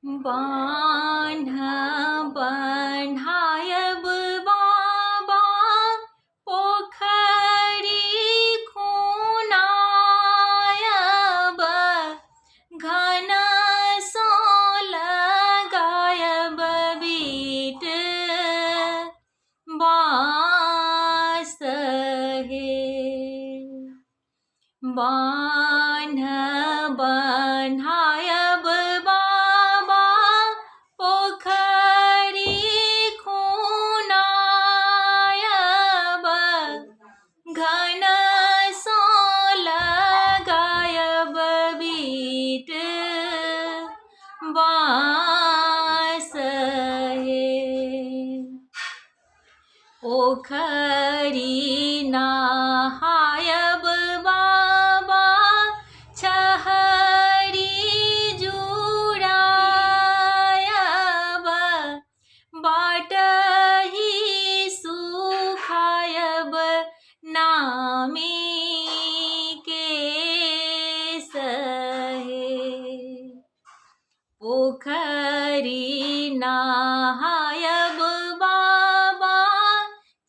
बान्ह बन्हायब बाबा पोखरी खुनायब घन सो लगायब बीट बाँस हे। बान्ह बन्हायब बाबा पोखरी खुनायब घन सो लगायब बीट बाँस हे। पोखरी नहायब बाबा छहरी जुड़ायब बाटही सुखायब नामी केश हे। पोखरी नहायब बाबा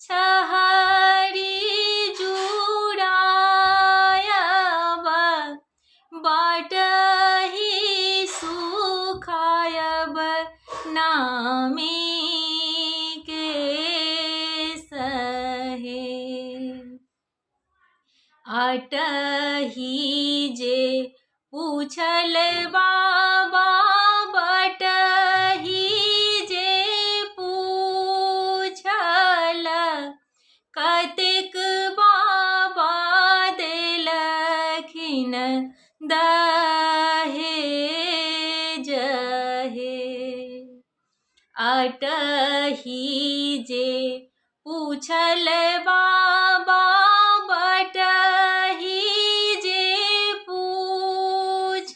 छहरी जुड़ायब बाटही सुखायब नामी केश हे। अटही जे पूछल बाबा बटही जे पूछल कतेक बाबा देलखिन दहेज हे। अटही जे पूछल बाबा बटही जे पूछल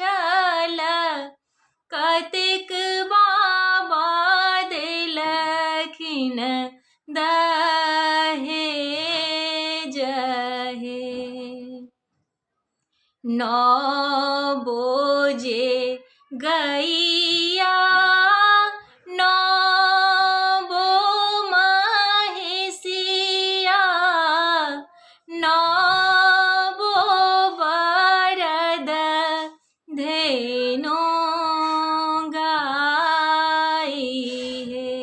कतेक बाबा देलखिन दहेज हे। 9 बोजे गैया 9 बो महिषिया 9 बो बरद धेनु गाई हे।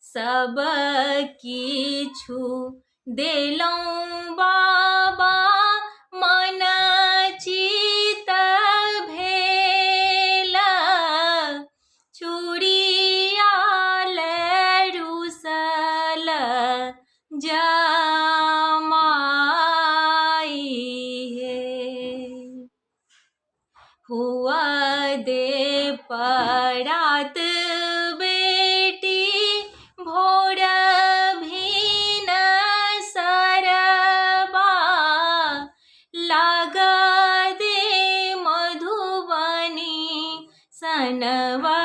सब किछु देलौं बाबा मन चित भेल चूड़िया लरुसल जमाई हे। हुआ दे परात बेटी भोर भिन सरबा लाग दे मधुबनी सनवा